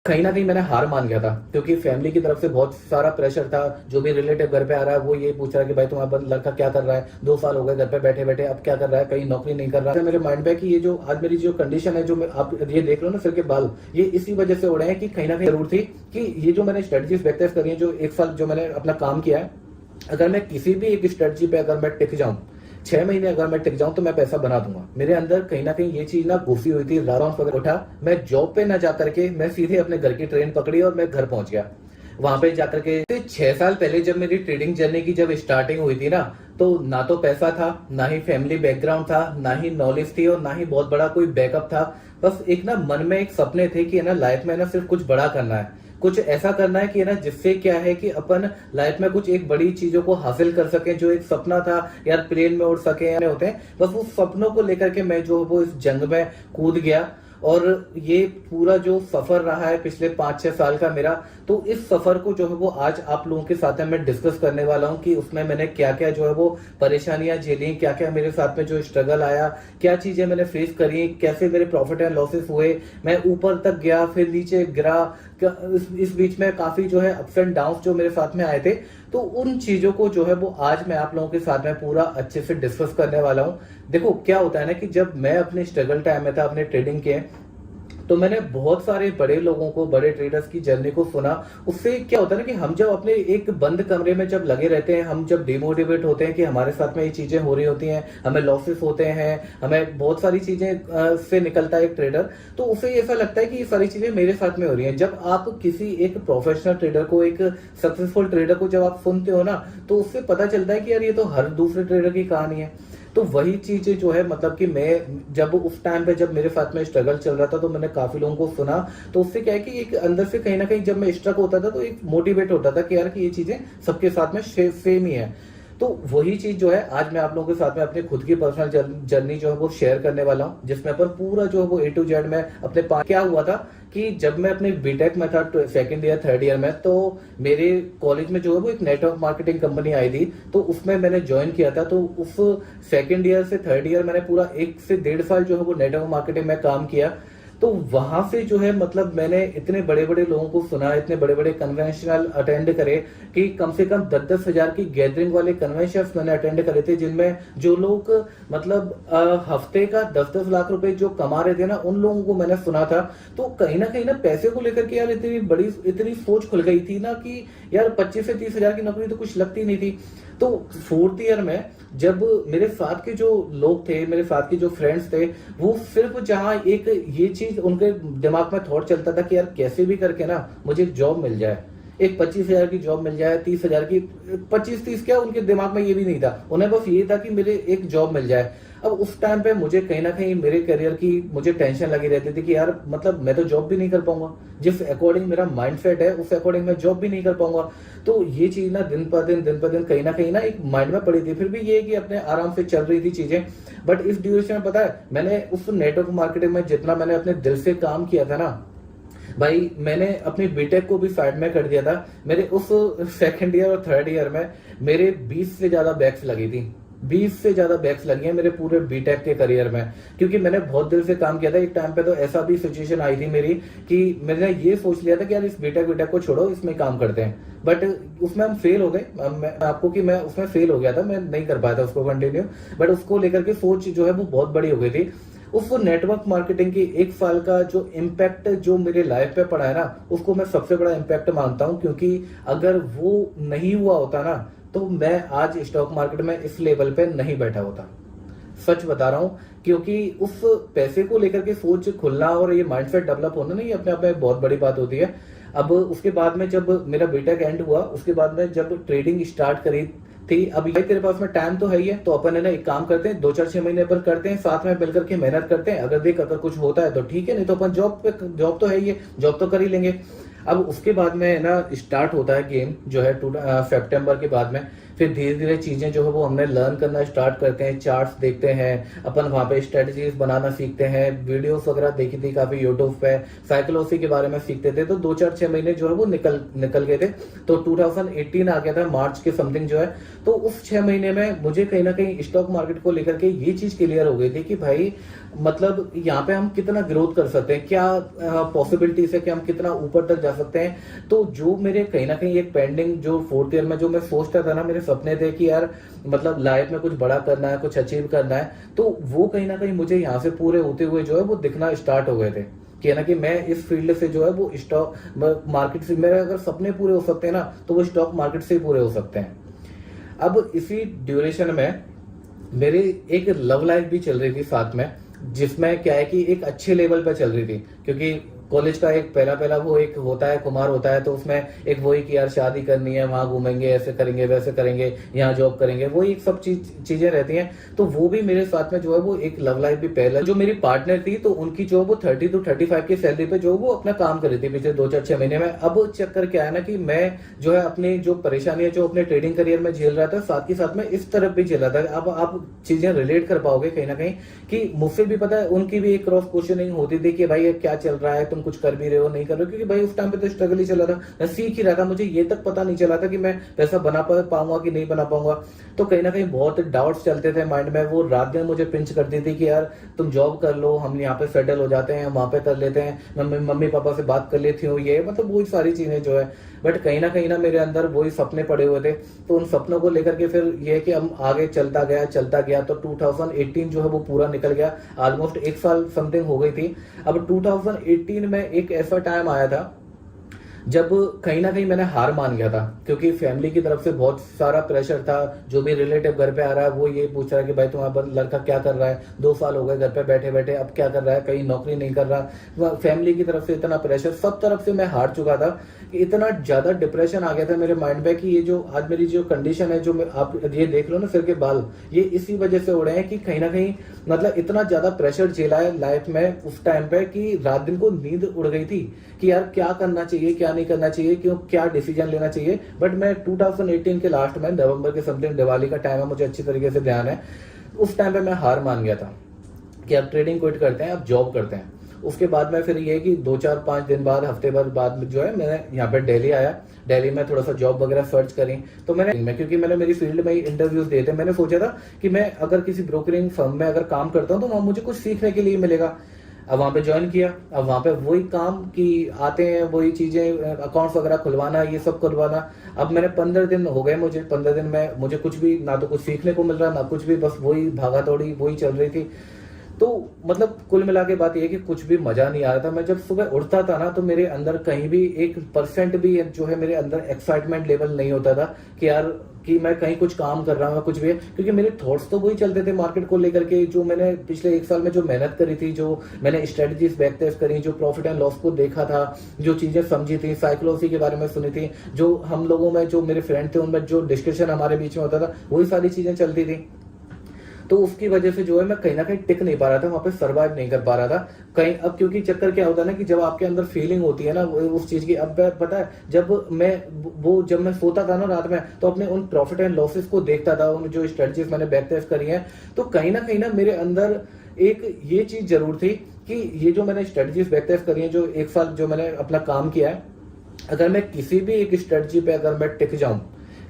कहीं न कहीं मैंने हार मान गया था, क्योंकि फैमिली की तरफ से बहुत सारा प्रेशर था। जो भी रिलेटिव घर पे आ रहा है, वो ये पूछ रहा है कि भाई तुम्हारा लड़का क्या कर रहा है? 2 साल हो गए घर पे बैठे-बैठे, अब क्या कर रहा है? कहीं नौकरी नहीं कर रहा है। मेरे माइंड में कि ये जो आज मेरी जो कंडीशन है, जो मैं आप ये देख लो ना सिर के बाल, ये इसी वजह से हो रहे हैं कि कहीं न कहीं ज़रूर थी कि ये जो मैंने स्ट्रेटजीज़ प्रैक्टिस करी है, जो 1 साल जो मैंने अपना काम किया है, अगर मैं किसी भी एक स्ट्रेटजी पे अगर मैं टिक जाऊँ, 6 महीने अगर मैं टिक जाऊँ तो मैं पैसा बना दूँगा। मेरे अंदर कहीं न कहीं ये चीज़ ना घुसी हुई थी। रात वगैरह उठा, मैं जॉब पे ना जाकर के मैं सीधे अपने घर की ट्रेन पकड़ी और मैं घर पहुँच गया। वहाँ पे जाकर के 6 साल पहले जब मेरी ट्रेडिंग जर्नी की जब स्टार्टिंग हुई थी ना, तो ना तो पैसा था, ना ही फैमिली बैकग्राउंड था, ना ही नॉलेज थी और ना ही बहुत बड़ा कोई बैकअप था। बस एक ना मन में एक सपने थे कि है ना लाइफ में ना सिर्फ कुछ बड़ा करना है। कुछ ऐसा करना है कि है ना जिससे क्या है कि अपन लाइफ में कुछ एक बड़ी चीज़ों को हासिल कर सकें। जो एक सपना था यार प्लेन में उड़ सकें या होते हैं, बस उस सपनों को लेकर के मैं जो वो इस जंग में कूद गया। और ये पूरा जो सफर रहा है पिछले 5-6 साल का मेरा, तो इस सफर को जो है वो आज आप लोगों के साथ में मैं डिस्कस करने वाला हूँ कि उसमें मैंने क्या-क्या जो है वो परेशानियां झेली, क्या-क्या मेरे साथ में जो स्ट्रगल आया, क्या चीजें मैंने फेस करी, कैसे मेरे प्रॉफिट एंड लॉसेस हुए, मैं ऊपर तक गया फिर नीचे गिरा। इस बीच में काफी जो है अप्स एंड डाउन जो मेरे साथ में आए थे, तो उन चीजों को जो है वो आज मैं आप लोगों के साथ में पूरा अच्छे से डिस्कस करने वाला हूँ। देखो क्या होता है ना कि जब मैं अपने स्ट्रगल टाइम में था अपने ट्रेडिंग के, तो मैंने बहुत सारे बड़े लोगों को, बड़े ट्रेडर्स की जर्नी को सुना। उससे क्या होता है ना कि हम जब अपने एक बंद कमरे में जब लगे रहते हैं, हम जब डिमोटिवेट होते हैं कि हमारे साथ में ये चीजें हो रही होती हैं, हमें लॉसेस होते हैं, हमें बहुत सारी चीजें से निकलता है एक ट्रेडर, तो उसे ऐसा लगता है कि ये सारी चीजें मेरे साथ में हो रही हैं। जब आप किसी एक प्रोफेशनल ट्रेडर को, एक सक्सेसफुल ट्रेडर को जब आप सुनते हो ना, तो उससे पता चलता है कि यार ये तो हर दूसरे ट्रेडर की कहानी है। तो वही चीजें जो है मतलब कि मैं जब उस टाइम पे जब मेरे साथ में स्ट्रगल चल रहा था, तो मैंने काफी लोगों को सुना। तो उससे क्या है कि एक अंदर से कहीं ना कहीं जब मैं स्ट्रक होता था, तो एक मोटिवेट होता था कि यार कि ये चीजें सबके साथ में सेम ही है। तो वही चीज जो है आज मैं आप लोगों के साथ में अपनी खुद की पर्सनल जर्नी जो है वो शेयर करने वाला हूँ, जिसमें अपन पूरा जो है वो A to Z में अपने क्या हुआ था कि जब मैं अपने बीटेक में था, सेकंड ईयर थर्ड ईयर में, तो मेरे कॉलेज में जो है वो एक नेटवर्क मार्केटिंग कंपनी आई थी, तो उसमें मैंने ज्वाइन किया था। तो उस सेकंड ईयर से थर्ड ईयर मैंने पूरा 1 से 1.5 साल जो है वो नेटवर्क मार्केटिंग में काम किया। तो वहां से जो है मतलब मैंने इतने बड़े बड़े लोगों को सुना, इतने बड़े बड़े कन्वेंशनल अटेंड करे कि कम से कम 10-10 हजार की गैदरिंग वाले कन्वेंशन मैंने अटेंड करे थे, जिनमें जो लोग मतलब हफ्ते का 10-10 लाख रुपए जो कमा रहे थे ना, उन लोगों को मैंने सुना था। तो कहीं ना पैसे को लेकर के यार इतनी सोच खुल गई थी ना कि यार 25 से 30 हजार की नौकरी तो कुछ लगती नहीं थी। तो फोर्थ ईयर में जब मेरे साथ के जो लोग थे, मेरे साथ के जो फ्रेंड्स थे, वो सिर्फ जहां एक ये चीज उनके दिमाग में थॉट चलता था कि यार कैसे भी करके ना मुझे एक जॉब मिल जाए, एक 25 हजार की जॉब मिल जाए, 30 हजार की, 25-30 क्या, उनके दिमाग में ये भी नहीं था। उन्हें बस ये था कि मेरे एक जॉब मिल जाए। अब उस टाइम पे मुझे कहीं ना कहीं मेरे करियर की मुझे टेंशन लगी रहती थी कि यार मतलब मैं तो जॉब भी नहीं कर पाऊंगा, जिस अकॉर्डिंग मेरा माइंडसेट है उस अकॉर्डिंग मैं जॉब भी नहीं कर पाऊंगा। तो ये चीज ना दिन पर दिन कहीं ना एक माइंड में पड़ी थी। फिर भी ये है कि अपने आराम से चल रही थी चीजें। बट इस ड्यूरेशन में पता है मैंने उस नेटवर्क मार्केटिंग में जितना मैंने अपने दिल से काम किया था ना भाई, मैंने अपनी बीटेक को भी साइड में कर दिया था। मेरे उस सेकंड ईयर और थर्ड ईयर में मेरे 20 से ज्यादा बैक्स लगी थी। 20 से ज्यादा बैक्स लगी हैं मेरे पूरे बीटेक के करियर में, क्योंकि मैंने बहुत दिल से काम किया था। एक टाइम पे तो ऐसा भी सिचुएशन आई थी मेरी कि मैंने ये सोच लिया था कि यार इस बीटेक को छोड़ो, इसमें काम करते हैं। बट उसमें हम फेल हो गए। मैं आपको कि मैं उसमें फेल हो गया था, मैं नहीं कर पाया था उसको कंटिन्यू। बट उसको लेकर के सोच जो है वो बहुत बड़ी हो गई थी। उस नेटवर्क मार्केटिंग की 1 साल का जो इम्पैक्ट जो मेरे लाइफ पे पड़ा है ना, उसको मैं सबसे बड़ा इम्पैक्ट मानता हूं। क्योंकि अगर वो नहीं हुआ होता ना, तो मैं आज स्टॉक मार्केट में इस लेवल पे नहीं बैठा होता। सच बता रहा हूं। क्योंकि उस पैसे को लेकर के सोच खुलना और ये माइंडसेट डेवलप होना ना, ये अपने आप में बहुत बड़ी बात होती है। अब उसके बाद में जब मेरा बीटेक एंड हुआ, उसके बाद में जब ट्रेडिंग स्टार्ट करी थी, अब ये तेरे पास में टाइम तो है ही है, तो अपन है ना एक काम करते हैं, 2-4-6 महीने पर करते हैं, साथ में मिलकर के मेहनत करते हैं। अगर कुछ होता है तो ठीक है, नहीं तो अपन जॉब तो है ही है, जॉब तो कर ही लेंगे। अब उसके बाद में ना स्टार्ट होता है गेम जो है सितंबर के बाद में। फिर धीरे धीरे चीजें जो है वो हमने लर्न करना स्टार्ट करते हैं, चार्ट्स देखते हैं, अपन वहाँ पे स्ट्रेटजीज बनाना सीखते हैं, वीडियोस वगैरह देखी थी काफी यूट्यूब पे, साइकोलॉजी के बारे में सीखते थे। तो 2-4-6 महीने जो है वो निकल गए थे। तो 2018 आ गया था मार्च के समथिंग जो है। तो उस 6 महीने में मुझे कहीं ना कहीं स्टॉक मार्केट को लेकर के ये चीज क्लियर हो गई थी कि भाई मतलब यहाँ पे हम कितना ग्रोथ कर सकते हैं, क्या पॉसिबिलिटीज है कि हम कितना ऊपर तक जा सकते हैं। तो जो मेरे कहीं ना कहीं एक पेंडिंग जो 4th ईयर में जो मैं सोचता था ना, मेरे सपने थे कि यार मतलब लाइफ में कुछ बड़ा करना है, कुछ अचीव करना है, तो वो कहीं ना कहीं मुझे यहाँ से पूरे होते हुए जो है वो दिखना स्टार्ट हो गए थे कि ना कि मैं इस फील्ड से जो है वो स्टॉक मार्केट से मेरे अगर सपने पूरे हो सकते हैं ना, तो वो स्टॉक मार्केट से ही पूरे हो सकते हैं। अब इसी ड्यूरेशन में मेरी एक लव लाइफ भी चल रही थी साथ में, जिसमें क्या है कि एक अच्छे लेवल पे चल रही थी, क्योंकि कॉलेज का एक पहला वो एक होता है कुमार होता है, तो उसमें एक वही कि यार शादी करनी है, वहां घूमेंगे, ऐसे करेंगे वैसे करेंगे, यहाँ जॉब करेंगे, वही सब चीजें रहती हैं। तो वो भी मेरे साथ में जो है वो एक लव लाइफ भी पहले जो मेरी पार्टनर थी, तो उनकी जो वो 30 to 35 की सैलरी पे जो वो अपना काम कर रही थी पिछले 2-4-6 महीने में। अब चक्कर क्या है ना कि मैं जो है अपनी जो परेशानी है जो अपने ट्रेडिंग करियर में झेल रहा था, साथ ही साथ में इस तरफ भी झेल रहा था। अब आप चीजें रिलेट कर पाओगे कहीं ना कहीं कि मुझसे भी पता है उनकी भी एक क्रॉस क्वेश्चनिंग होती थी कि भाई क्या चल रहा है, तुम कुछ कर भी रहे हो नहीं कर रहे हो, क्योंकि भाई उस टाइम पे तो स्ट्रगल ही चला था, मैं सीख ही रहा था, मुझे ये तक पता नहीं चला था कि मैं पैसा बना पाऊंगा कि नहीं बना पाऊंगा। तो कहीं ना कहीं बहुत डाउट्स चलते थे माइंड में। वो रात दिन मुझे पिंच करती थी कि यार तुम जॉब कर लो, हम यहाँ पे सेटल हो जाते हैं, वहां पे कर लेते हैं, मम्मी पापा से बात कर लेती हूँ, ये मतलब वही सारी चीजें जो है। बट कहीं ना मेरे अंदर वही सपने पड़े हुए थे। तो उन सपनों को लेकर के फिर ये कि हम आगे चलता गया। तो 2018 जो है वो पूरा निकल गया, ऑलमोस्ट 1 साल समथिंग हो गई थी। अब 2018 में एक ऐसा टाइम आया था जब कहीं ना कहीं मैंने हार मान गया था, क्योंकि फैमिली की तरफ से बहुत सारा प्रेशर था। जो भी रिलेटिव घर पे आ रहा है वो ये पूछ रहा है कि भाई तुम्हारा लड़का क्या कर रहा है, 2 साल हो गए घर पे बैठे बैठे, अब क्या कर रहा है, कहीं नौकरी नहीं कर रहा। फैमिली की तरफ से इतना प्रेशर, सब तरफ से मैं हार चुका था कि इतना ज्यादा डिप्रेशन आ गया था मेरे माइंड में कि ये जो आज मेरी जो कंडीशन है, जो आप ये देख लो ना सिर के बाल, ये इसी वजह से हो रहे हैं कि कहीं ना कहीं मतलब इतना ज्यादा प्रेशर झेला है लाइफ में उस टाइम पे कि रात दिन को नींद उड़ गई थी कि यार क्या करना चाहिए, क्या नहीं करना चाहिए, क्यों क्या डिसीजन लेना चाहिए। बट मैं 2018 के लास्ट में नवंबर के समथिंग, दिवाली का टाइम है, मुझे अच्छी तरीके से ध्यान है, उस टाइम पे मैं हार मान गया था कि अब ट्रेडिंग क्विट करते हैं, अब जॉब करते हैं। उसके बाद में फिर ये कि 2-4-5 दिन बाद, हफ्ते भर बाद जो है मैंने यहाँ पे दिल्ली आया। दिल्ली में थोड़ा सा जॉब वगैरह सर्च करी, तो क्योंकि मैंने मेरी फील्ड में ही इंटरव्यूज दिए थे, मैंने सोचा था कि मैं अगर किसी ब्रोकरिंग फर्म में अगर काम करता हूँ तो वहाँ मुझे कुछ सीखने के लिए मिलेगा। अब वहाँ पे ज्वाइन किया। अब वहाँ पे वही काम की आते हैं, वही चीजें, अकाउंट्स वगैरह खुलवाना, ये सब खुलवाना। अब मैंने 15 दिन हो गए, मुझे 15 दिन में मुझे कुछ भी ना तो कुछ सीखने को मिल रहा ना कुछ भी, बस वही भागा दौड़ी वही चल रही थी। तो मतलब कुल मिला के बात यह कि कुछ भी मजा नहीं आ रहा था। मैं जब सुबह उठता था ना तो मेरे अंदर कहीं भी 1% भी जो है मेरे अंदर एक्साइटमेंट लेवल नहीं होता था कि यार कि मैं कहीं कुछ काम कर रहा हूँ कुछ भी है, क्योंकि मेरे थॉट्स तो वही चलते थे मार्केट को लेकर के। जो मैंने पिछले 1 साल में जो मेहनत करी थी, जो मैंने स्ट्रेटजीज बैक करी, जो प्रॉफिट एंड लॉस को देखा था, जो चीजें समझी थी, साइकोलॉजी के बारे में सुनी थी, जो हम लोगों में जो मेरे फ्रेंड थे उनमें जो डिस्कशन हमारे बीच में होता था, वही सारी चीजें चलती थी। तो उसकी वजह से जो है मैं कहीं ना कहीं टिक नहीं पा रहा था, वहां पे सर्वाइव नहीं कर पा रहा था कहीं। अब क्योंकि चक्कर क्या होता है ना कि जब आपके अंदर फीलिंग होती है ना उस चीज की, अब पता है जब मैं सोता था ना रात में, तो अपने उन प्रॉफिट एंड लॉसेस को देखता था, उन जो स्ट्रेटजीज मैंने बैक टेस्ट करी है, तो कहीं ना मेरे अंदर एक ये चीज जरूर थी कि ये जो मैंने स्ट्रेटजीज बैक टेस्ट करी है, जो 1 साल जो मैंने अपना काम किया है, अगर मैं किसी भी एक स्ट्रेटजी पे अगर मैं टिक जाऊं,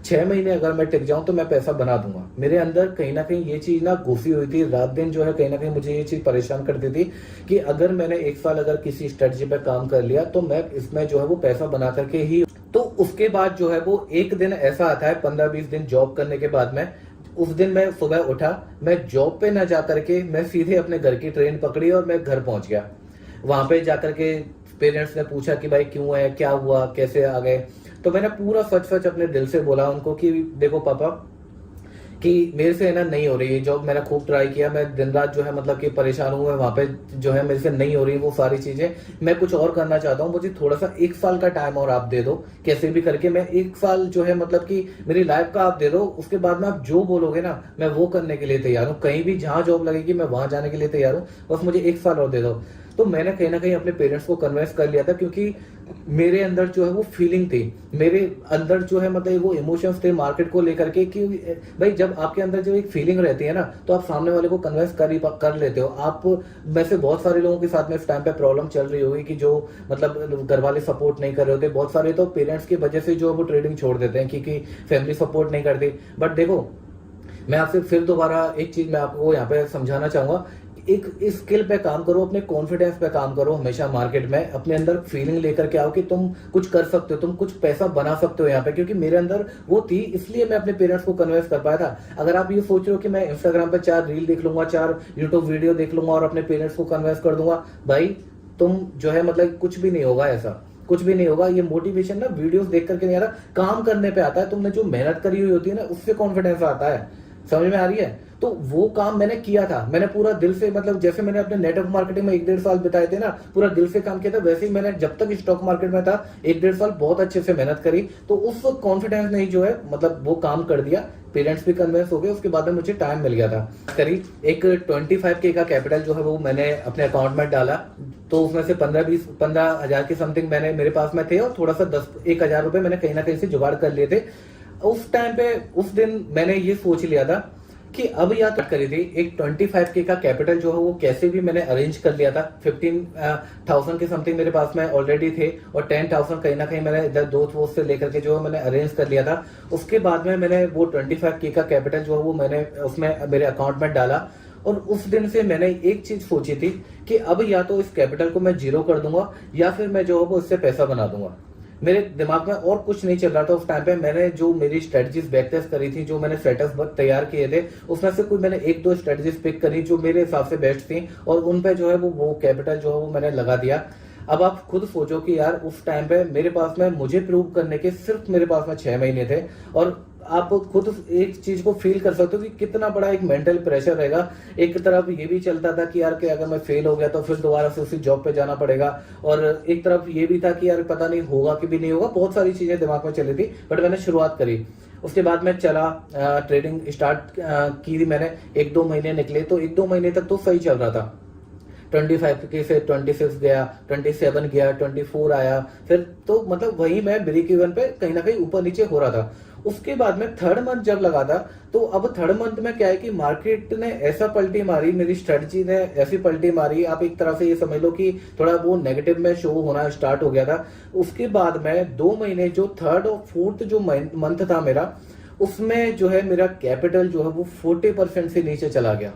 6 महीने अगर मैं टिक जाऊं तो मैं पैसा बना दूंगा। मेरे अंदर कहीं ना कहीं ये चीज ना घुसी हुई थी, रात दिन जो है कहीं ना कहीं मुझे ये चीज परेशान करती थी कि अगर मैंने 1 साल अगर किसी स्ट्रेटजी पे काम कर लिया तो मैं इसमें जो है वो पैसा बना करके ही। तो उसके बाद जो है वो एक दिन ऐसा आता है 15-20 दिन जॉब करने के बाद में, उस दिन मैं सुबह उठा, मैं जॉब पे ना जा करके मैं सीधे अपने घर की ट्रेन पकड़ी और मैं घर पहुंच गया। वहां पे जाकर के पेरेंट्स ने पूछा कि भाई क्यों है, क्या हुआ, कैसे आ गए। तो मैंने पूरा सच अपने दिल से बोला उनको कि देखो पापा कि मेरे से है ना नहीं हो रही है जॉब, मैंने खूब ट्राई किया, मैं दिन रात जो है मतलब कि परेशान हूँ, मैं वहां पे जो है मेरे से नहीं हो रही वो सारी चीजें, मैं कुछ और करना चाहता हूँ, मुझे थोड़ा सा 1 साल का टाइम और आप दे दो, कैसे भी करके मैं 1 साल जो है मतलब कि मेरी लाइफ का आप दे दो, उसके बाद में आप जो बोलोगे ना मैं वो करने के लिए तैयार हूँ, कहीं भी जहां जॉब लगेगी मैं वहां जाने के लिए तैयार हूँ, बस मुझे 1 साल और दे दो। तो मैंने कहीं ना कहीं अपने पेरेंट्स को कन्विंस कर लिया था, क्योंकि मेरे अंदर जो है वो फीलिंग थी, मेरे अंदर जो है मतलब वो इमोशंस थे मार्केट को लेकर के कि भाई जब आपके अंदर जो एक फीलिंग रहती है ना, तो आप सामने वाले को कन्विंस कर लेते हो। आप में से बहुत सारे लोगों के साथ में इस टाइम पे प्रॉब्लम चल रही होगी कि जो मतलब घर वाले सपोर्ट नहीं कर रहे होते, बहुत सारे तो पेरेंट्स की वजह से जो है वो ट्रेडिंग छोड़ देते हैं क्योंकि फैमिली सपोर्ट नहीं करती। बट देखो, मैं आपसे फिर दोबारा एक चीज मैं आपको यहाँ पे समझाना चाहूंगा, एक स्किल पे काम करो, अपने कॉन्फिडेंस पे काम करो। हमेशा मार्केट में अपने अंदर फीलिंग लेकर के आओ कि तुम कुछ कर सकते हो, तुम कुछ पैसा बना सकते हो यहाँ पे, क्योंकि मेरे अंदर वो थी, इसलिए मैं अपने पेरेंट्स को कन्विंस कर पाया था। अगर आप ये सोच रहे हो कि मैं इंस्टाग्राम पे 4 रील देख लूंगा, 4 यूट्यूब वीडियो देख लूंगा और अपने पेरेंट्स को कन्विंस कर दूंगा, भाई तुम जो है मतलब कुछ भी नहीं होगा, ऐसा कुछ भी नहीं होगा। ये मोटिवेशन ना वीडियोस देख करके नहीं आता, काम करने पे आता है। तुमने जो मेहनत करी हुई होती है ना, उससे कॉन्फिडेंस आता है। समझ में आ रही है? तो वो काम मैंने किया था, मैंने पूरा दिल से, मतलब जैसे मैंने अपने नेटवर्क मार्केटिंग में 1-1.5 साल बिताए थे ना, पूरा दिल से काम किया था, वैसे ही मैंने जब तक स्टॉक मार्केट में था 1-1.5 साल बहुत अच्छे से मेहनत करी। तो उस वक्त कॉन्फिडेंस नहीं जो है मतलब वो काम कर दिया, पेरेंट्स भी कन्विंस हो गए, उसके बाद में मुझे टाइम मिल गया था। करीब एक 25K का कैपिटल जो है वो मैंने अपने अकाउंट में डाला। तो उसमें से 15 हजार के समथिंग मैंने मेरे पास में थे और थोड़ा सा 1,000 रुपए मैंने कहीं ना कहीं से जुगाड़ कर लिए थे। उस टाइम पे उस दिन मैंने ये सोच लिया था कि अब या तो करी थी एक 25K का कैपिटल जो है वो कैसे भी मैंने अरेंज कर लिया था। 15,000 के समथिंग मेरे पास में ऑलरेडी थे और 10,000 कहीं ना कहीं मैंने इधर दोस्त वोस्त से लेकर के जो है मैंने अरेंज कर लिया था। उसके बाद में मैंने वो 25K का कैपिटल जो है वो मैंने उसमें मेरे अकाउंट में डाला। और उस दिन से मैंने एक चीज सोची थी कि अब या तो इस कैपिटल को मैं जीरो कर दूंगा या फिर मैं जो है वो इससे पैसा बना दूंगा। मेरे दिमाग में और कुछ नहीं चल रहा था उस टाइम पे। मैंने जो मेरी स्ट्रेटजीज बैकटेस्ट करी थी, जो मैंने सेटअप तैयार किए थे, उसमें से कोई मैंने 1-2 स्ट्रेटजीज पिक करी जो मेरे हिसाब से बेस्ट थी और उन पे जो है वो कैपिटल जो है वो मैंने लगा दिया। अब आप खुद सोचो कि यार उस टाइम पे मेरे पास में मुझे प्रूव करने के सिर्फ मेरे पास में 6 महीने थे और आप खुद एक चीज को फील कर सकते हो कि कितना बड़ा एक मेंटल प्रेशर रहेगा। एक तरफ ये भी चलता था कि यार कि अगर मैं फेल हो गया तो फिर दोबारा से उसी जॉब पे जाना पड़ेगा, और एक तरफ ये भी था कि यार पता नहीं होगा कि भी नहीं होगा। बहुत सारी चीजें दिमाग में चली थी, बट मैंने शुरुआत करी। उसके बाद मैं चला, ट्रेडिंग स्टार्ट की थी मैंने। 1-2 महीने निकले तो 1-2 महीने तक तो सही चल रहा था। 25K से 26 गया, 27 गया, 24 आया, फिर तो मतलब वही मैं ब्रेक इवन पे कहीं ना कहीं ऊपर नीचे हो रहा था। उसके बाद में 3rd मंथ जब लगा था, तो अब 3rd मंथ में क्या है कि मार्केट ने ऐसा पलटी मारी, मेरी स्ट्रेटजी ने ऐसी पलटी मारी, आप एक तरह से ये समझ लो कि थोड़ा वो नेगेटिव में शो होना स्टार्ट हो गया था। उसके बाद में 2 महीने जो 3rd और 4th जो मंथ था मेरा, उसमें जो है मेरा कैपिटल जो है वो 40% से नीचे चला गया।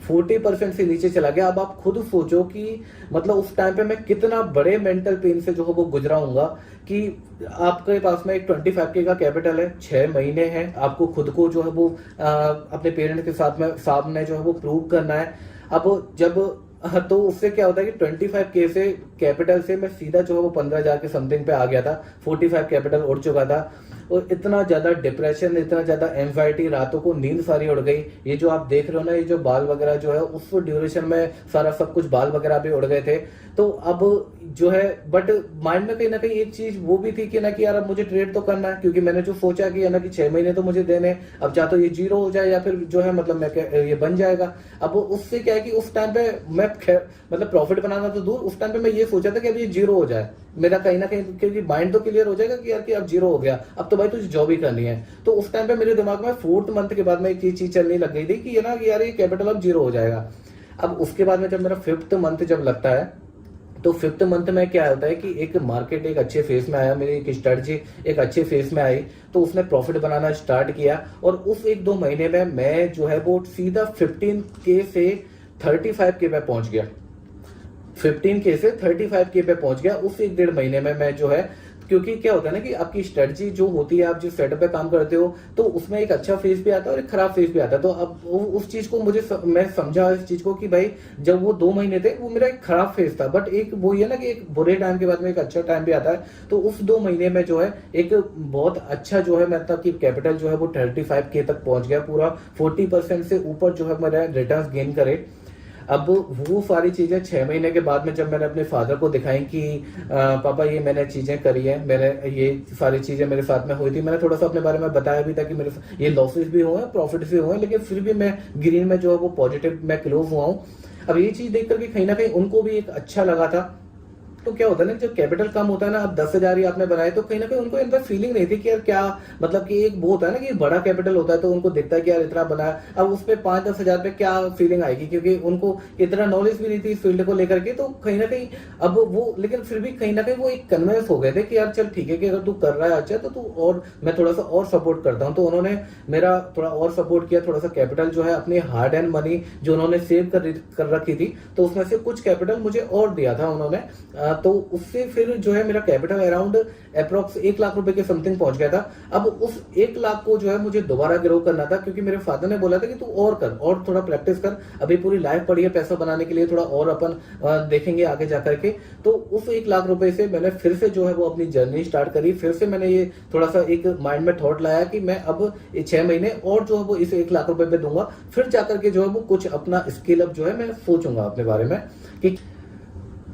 40% से नीचे चला गया। अब आप खुद सोचो कि मतलब उस टाइम पे मैं कितना बड़े मेंटल पेन से जो है वो गुजरा हूंगा कि आपके पास में एक 25K का कैपिटल है, 6 महीने हैं, आपको खुद को जो है वो अपने पेरेंट्स के साथ में सामने जो है वो प्रूव करना है। अब जब तो उससे क्या होता है कि 25K से कैपिटल से मैं सीधा जो है वो 15,000 के समथिंग पे आ गया था। 45 कैपिटल उड़ चुका था और इतना ज्यादा डिप्रेशन, इतना ज्यादा एंजाइटी, रातों को नींद सारी उड़ गई। ये जो आप देख रहे हो ना, ये जो बाल वगैरह जो है उस ड्यूरेशन में सारा सब कुछ बाल वगैरह भी उड़ गए थे। तो अब जो है बट माइंड में कहीं ना कहीं एक चीज वो भी थी कि ना कि यार अब मुझे ट्रेड तो करना है, क्योंकि मैंने जो सोचा कि है ना कि 6 महीने तो मुझे देने, अब चाहे तो ये जीरो हो जाए या फिर जो है मतलब मैं ये बन जाएगा। अब उससे क्या है कि उस टाइम पे मैं मतलब प्रॉफिट बनाना तो दूर, उस टाइम पे मैं ये सोचा था कि अब ये जीरो हो जाए मेरा कहीं ना कहीं, क्योंकि माइंड तो क्लियर हो जाएगा कि यार कि अब जीरो हो गया, अब तो भाई तुझे जॉब ही करनी है। तो उस टाइम पे मेरे दिमाग में 4th मंथ के बाद में एक चीज चलने लग गई थी कि ये ना कि यार ये कैपिटल अब जीरो हो जाएगा। अब उसके बाद में जब मेरा 5th मंथ जब लगता है, तो 5th मंथ में क्या होता है कि एक मार्केट एक अच्छे फेज में आया, मेरी एक स्ट्रेटजी एक अच्छे फेज में आई, तो उसने प्रॉफिट बनाना स्टार्ट किया। और उस 1-2 महीने में मैं जो है वो सीधा 15K से 35K पे पहुंच गया। 15K से 35K पे पहुंच गया उस 1-1.5 महीने में मैं जो है। क्योंकि क्या होता है ना कि आपकी स्ट्रेटजी जो होती है, आप जो सेटअप पे काम करते हो, तो उसमें एक अच्छा फेज भी आता है और एक खराब फेज भी आता है। तो अब उस चीज को मैं समझा इस चीज को कि भाई जब वो 2 महीने थे वो मेरा एक खराब फेज था, बट एक वो ये ना कि एक बुरे टाइम के बाद में एक अच्छा टाइम भी आता है। तो उस 2 महीने में जो है एक बहुत अच्छा जो है मतलब कि कैपिटल जो है वो 35K तक पहुंच गया, पूरा 40% से ऊपर जो है मेरा रिटर्न गेन करे। अब वो सारी चीजें 6 महीने के बाद में जब मैंने अपने फादर को दिखाई कि पापा ये मैंने चीजें करी है, मैंने ये सारी चीजें मेरे साथ में हुई थी, मैंने थोड़ा सा अपने बारे में बताया भी था कि मेरे ये लॉसेस भी हुए हैं, प्रॉफिट्स भी हुए हैं, लेकिन फिर भी मैं ग्रीन में जो है वो पॉजिटिव मैं क्लोज हुआ हूँ। अब ये चीज देख करके कहीं ना कहीं उनको भी एक अच्छा लगा था। तो क्या होता है ना, जब कैपिटल कम होता है ना, अब 10,000 ही आपने बनाए तो कहीं ना कहीं उनको अंदर फीलिंग नहीं थी कि यार क्या, मतलब कि एक वो होता है ना कि बड़ा कैपिटल होता है तो उनको दिखता है कि यार इतना बनाया, अब उस पे 5-10 हजार पे क्या फीलिंग आएगी, क्योंकि उनको इतना नॉलेज भी नहीं थी इस फील्ड को लेकर के। तो कहीं ना कहीं अब वो, लेकिन फिर भी कहीं ना कहीं वो एक कन्वेंस हो गए थे कि यार चल ठीक है कि अगर तू कर रहा है अच्छा तो तू, और मैं थोड़ा सा और सपोर्ट करता हूँ। तो उन्होंने मेरा थोड़ा और सपोर्ट किया, थोड़ा सा कैपिटल जो है अपनी हार्ड एंड मनी जो उन्होंने सेव कर रखी थी, तो उसमें से कुछ कैपिटल मुझे और दिया था उन्होंने। तो उससे फिर जो है मेरा कैपिटल अराउंड अप्रोक्स 1 लाख रुपए के समथिंग पहुंच गया था। अब उस 1 लाख को जो है मुझे दोबारा ग्रो करना था, क्योंकि मेरे फादर ने बोला था कि तू और कर, और थोड़ा प्रैक्टिस कर, अभी पूरी लाइफ पड़ी है पैसा बनाने के लिए, थोड़ा और अपन देखेंगे आगे जाकर के। तो उस 1 लाख रुपए से मैंने फिर से जो है वो अपनी जर्नी स्टार्ट करी। फिर से मैंने ये थोड़ा सा एक माइंड में थॉट लाया कि मैं अब 6 महीने और जो है वो इस 1 लाख रुपए पे दूंगा, फिर जाकर के जो है वो कुछ अपना स्किल अप जो है मैं सोचूंगा अपने बारे में कि।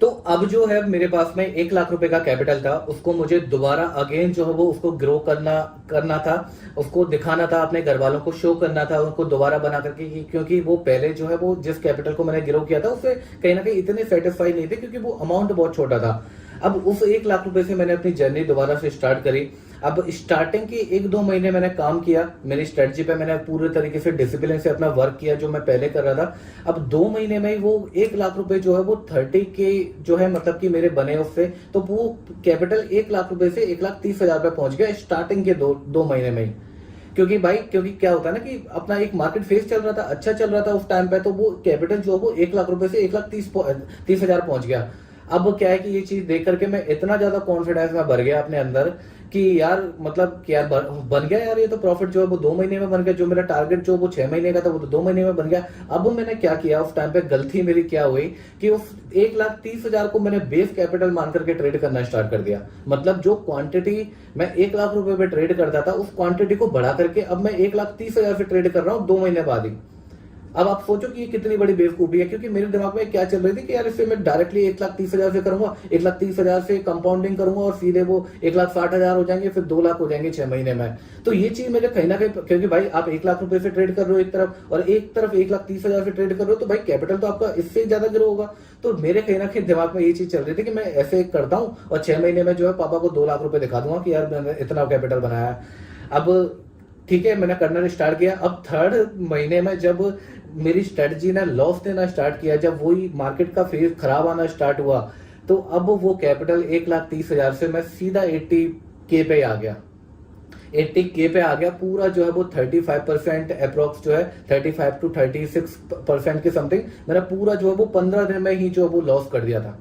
तो अब जो है मेरे पास में 1 लाख रुपए का कैपिटल था, उसको मुझे दोबारा अगेन जो है वो उसको ग्रो करना था, उसको दिखाना था, अपने घर वालों को शो करना था, उनको दोबारा बना करके, क्योंकि वो पहले जो है वो जिस कैपिटल को मैंने ग्रो किया था उससे कहीं ना कहीं इतने सेटिस्फाई नहीं थे, क्योंकि वो अमाउंट बहुत छोटा था। अब उस 1 लाख रुपए से मैंने अपनी जर्नी दोबारा से स्टार्ट करी। अब स्टार्टिंग के 1-2 महीने मैंने काम किया, मेरी स्ट्रेटजी पे मैंने पूरे तरीके से डिसिप्लिन से अपना वर्क किया जो मैं पहले कर रहा था। अब 2 महीने में ही वो 1 लाख रुपए जो है वो 30 के जो है मतलब कि मेरे बने उससे, तो वो कैपिटल 1 लाख रुपए से 1,30,000 पे पहुंच गया स्टार्टिंग के 2 महीने में ही। क्योंकि क्या होता है ना कि अपना एक मार्केट फेस चल रहा था, अच्छा चल रहा था उस टाइम पे, तो वो कैपिटल जो है वो 1 लाख रुपए से 1,30,000 पहुंच गया। अब क्या है कि ये चीज देख करके मैं इतना ज्यादा कॉन्फिडेंस में भर गया अपने अंदर कि यार मतलब क्या बन गया यार, ये तो प्रॉफिट जो है वो 2 महीने में बन गया, जो मेरा टारगेट जो वो 6 महीने का था वो तो 2 महीने में बन गया। अब मैंने क्या किया उस टाइम पे, गलती मेरी क्या हुई कि उस 1,30,000 को मैंने बेस कैपिटल मान करके ट्रेड करना स्टार्ट कर दिया। मतलब जो क्वांटिटी मैं 1 लाख रुपए पे ट्रेड करता था उस क्वांटिटी को बढ़ा करके अब मैं 1,30,000 से ट्रेड कर रहा हूँ 2 महीने बाद ही। अब आप सोचो कि ये कितनी बड़ी बेवकूफी है, क्योंकि मेरे दिमाग में क्या चल रही थी कि यार इससे मैं डायरेक्टली 1,30,000 से करूंगा, 1,30,000 से कंपाउंडिंग करूंगा और सीधे वो 1,60,000 हो जाएंगे, फिर 2 लाख हो जाएंगे 6 महीने में। तो ये चीज मेरे कहीं ना कहीं, क्योंकि भाई आप 1 लाख रुपए से ट्रेड कर रहे हो एक तरफ, और एक तरफ 1,30,000 से ट्रेड कर रहे हो, तो भाई कैपिटल तो आपका इससे ज्यादा ग्रो होगा। तो मेरे कहीं ना कहीं दिमाग में ये चीज चल रही थी कि मैं ऐसे करता हूँ और 6 महीने में जो है पापा को 2 लाख रुपए दिखा दूंगा कि यार मैंने इतना कैपिटल बनाया है। अब ठीक है, मैंने करना स्टार्ट किया। अब 3rd महीने में जब मेरी स्ट्रेटजी ने लॉस देना स्टार्ट किया, जब वही मार्केट का फेज खराब आना स्टार्ट हुआ, तो अब वो कैपिटल 1,30,000 से मैं सीधा 80K पे आ गया। 80K पे आ गया। पूरा जो है वो 35% अप्रोक्स जो है 35 to 36% के समथिंग मेरा पूरा जो है वो 15 दिन में ही जो है वो लॉस कर दिया था।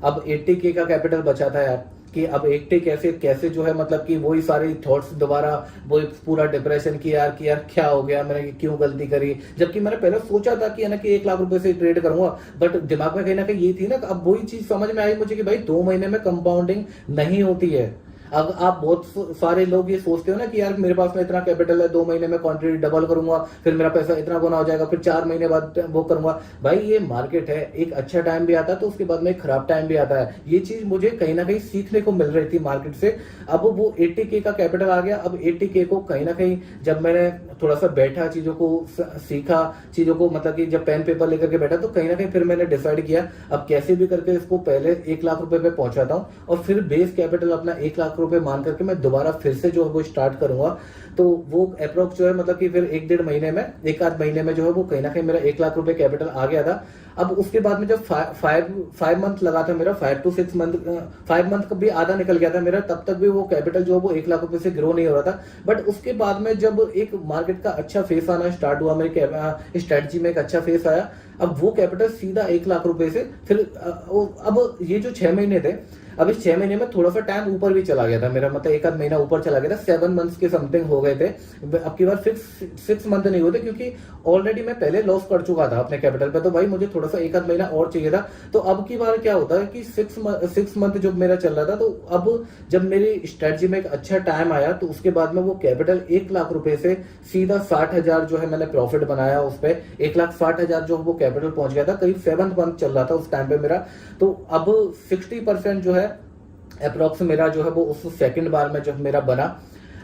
अब 80K का कैपिटल बचा था यार, कि अब 80 कैसे जो है मतलब कि वही सारे थॉट्स दोबारा, वो पूरा डिप्रेशन की यार क्या हो गया, मैंने क्यों गलती करी, जबकि मैंने पहले सोचा था कि है ना कि 1 लाख रुपए से ट्रेड करूंगा, बट दिमाग में कहीं ना कहीं ये थी ना। अब वही चीज समझ में आई मुझे कि भाई 2 महीने में कंपाउंडिंग नहीं होती है। अब आप बहुत सारे लोग ये सोचते हो ना कि यार मेरे पास में इतना कैपिटल है, 2 महीने में क्वांटिटी डबल करूंगा, फिर मेरा पैसा इतना गुना हो जाएगा, फिर 4 महीने बाद वो करूंगा। भाई ये मार्केट है, एक अच्छा टाइम भी आता है तो उसके बाद में एक खराब टाइम भी आता है। ये चीज मुझे कहीं ना कहीं सीखने को मिल रही थी मार्केट से। अब वो 80K का कैपिटल आ गया। अब 80K को कहीं ना कहीं जब मैंने थोड़ा सा बैठा, चीजों को सीखा, चीजों को मतलब कि जब पेन पेपर लेकर के बैठा, तो कहीं ना कहीं फिर मैंने डिसाइड किया अब कैसे भी करके इसको पहले 1 लाख रुपए पे पहुंचाता हूँ, और फिर बेस कैपिटल अपना 1 लाख रुपए मान करके मैं दोबारा फिर से जो है वो स्टार्ट करूंगा। तो वो अप्रोक्स जो है मतलब कि फिर 1-1.5 महीने में, 1 आध महीने में जो है वो कहीं ना कहीं मेरा 1 लाख रुपए कैपिटल आ गया था। अब उसके बाद में जब 5 मंथ लगा था मेरा, 5 to 6 मंथ, 5 मंथ का भी आधा निकल गया था मेरा, तब तक भी वो कैपिटल जो है वो 1 लाख रुपए से ग्रो नहीं हो रहा था। बट उसके बाद में जब एक मार्केट का अच्छा फेस आना स्टार्ट हुआ, मेरी स्ट्रेटजी में एक अच्छा फेस आया, अब वो कैपिटल सीधा 1 लाख रुपए से फिर अब ये जो 6 महीने थे, अब इस 6 महीने में थोड़ा सा टाइम ऊपर भी चला गया था मेरा, मतलब 1 आध महीना ऊपर चला गया था, 7 मंथ्स के समथिंग हो गए थे। अब की बार 6 मंथ नहीं होते, क्योंकि ऑलरेडी मैं पहले लॉस कर चुका था अपने कैपिटल पे, तो भाई मुझे थोड़ा सा 1 आध महीना और चाहिए था। तो अब की बार क्या होता है कि 6 मंथ जब मेरा चल रहा था, तो अब जब मेरी स्ट्रेटजी में एक अच्छा टाइम आया, तो उसके बाद में वो कैपिटल 1 लाख रुपए से सीधा 60,000 जो है मैंने प्रॉफिट बनाया उस पर। 1,60,000 जो वो कैपिटल पहुंच गया था, करीब 7 मंथ चल रहा था उस टाइम पे मेरा। तो अब 60% जो है अप्रोक्स मेरा जो है वो उस सेकंड बार में जब मेरा बना।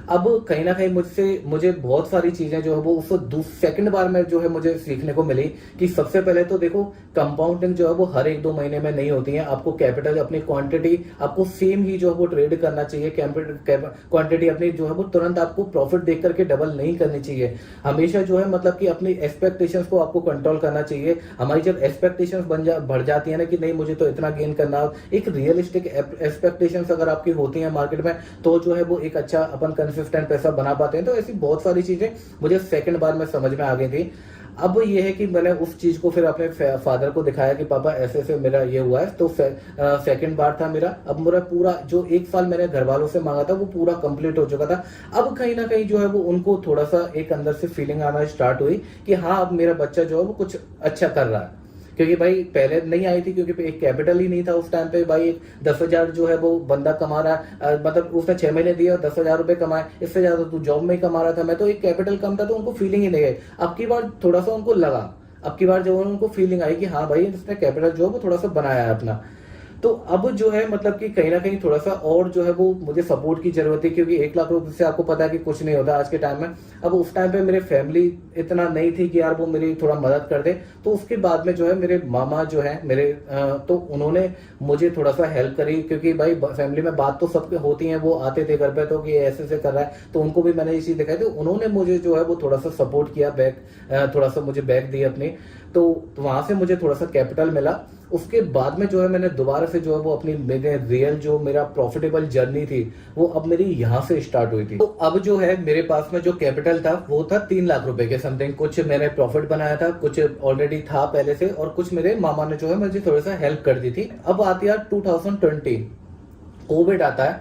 अब कहीं ना कहीं मुझे बहुत सारी चीजें जो है वो उस सेकंड बार में जो है मुझे सीखने को मिली कि सबसे पहले तो देखो, कंपाउंडिंग जो है वो हर 1-2 महीने में नहीं होती है। आपको कैपिटल अपनी क्वांटिटी आपको सेम ही जो है वो ट्रेड करना चाहिए। क्वांटिटी अपनी जो है वो तुरंत आपको प्रॉफिट देख करके डबल नहीं करनी चाहिए। हमेशा जो है मतलब कि अपनी एक्सपेक्टेशंस को आपको कंट्रोल करना चाहिए। हमारी जब एक्सपेक्टेशंस बढ़ जाती है ना कि नहीं मुझे तो इतना गेन करना, एक रियलिस्टिक एक्सपेक्टेशंस अगर आपकी होती है मार्केट में, तो जो है वो एक अच्छा अपन कंसिस्टेंट पैसा बना पाते हैं। तो ऐसी बहुत सारी चीजें मुझे सेकंड बार में समझ में आ गई थी। अब ये है कि मैंने उस चीज को फिर अपने फादर को दिखाया कि पापा ऐसे ऐसे मेरा ये हुआ है। तो सेकंड बार था मेरा। अब मेरा पूरा जो 1 साल मैंने घर वालों से मांगा था वो पूरा कंप्लीट हो चुका था। अब कहीं ना कहीं जो है वो उनको थोड़ा सा एक अंदर से फीलिंग आना स्टार्ट हुई कि हाँ अब मेरा बच्चा जो है वो कुछ अच्छा कर रहा है। क्योंकि भाई पहले नहीं आई थी, क्योंकि एक कैपिटल ही नहीं था उस टाइम पे। भाई 10,000 जो है वो बंदा कमा रहा है, मतलब उसने 6 महीने दिए और 10,000 रुपए कमाए, इससे ज्यादा तू जॉब में ही कमा रहा था। मैं तो एक कैपिटल कम था तो उनको फीलिंग ही नहीं आई। अब की बार थोड़ा सा उनको लगा, अब की बार जो उनको फीलिंग आई कि हाँ भाई इसने कैपिटल जो है वो थोड़ा सा बनाया है अपना। तो अब जो है मतलब कि कहीं ना कहीं थोड़ा सा और जो है वो मुझे सपोर्ट की जरूरत है, क्योंकि 1 लाख रुपए से आपको पता है कि कुछ नहीं होता आज के टाइम में। अब उस टाइम पे मेरे फैमिली इतना नहीं थी कि यार वो मेरी थोड़ा मदद कर दे। तो उसके बाद में जो है मेरे मामा जो है मेरे तो उन्होंने मुझे थोड़ा सा हेल्प करी, क्योंकि भाई फैमिली में बात तो सबके होती है, वो आते थे घर पे तो कि ऐसे ऐसे कर रहा है, तो उनको भी मैंने ये चीज दिखाई। तो उन्होंने मुझे जो है वो थोड़ा सा सपोर्ट किया, थोड़ा सा मुझे बैक दी अपनी। तो वहां से मुझे थोड़ा सा कैपिटल मिला। उसके बाद में जो है मैंने दोबारा से जो है वो अपनी मेरे रियल जो मेरा प्रॉफिटेबल जर्नी थी वो अब मेरी यहाँ से स्टार्ट हुई थी। तो अब जो है मेरे पास में जो कैपिटल था वो था 3 लाख रुपए के समथिंग। कुछ मैंने प्रॉफिट बनाया था, कुछ ऑलरेडी था पहले से, और कुछ मेरे मामा ने जो है मुझे थोड़ा सा हेल्प कर दी थी। अब आती है 2020, कोविड आता है।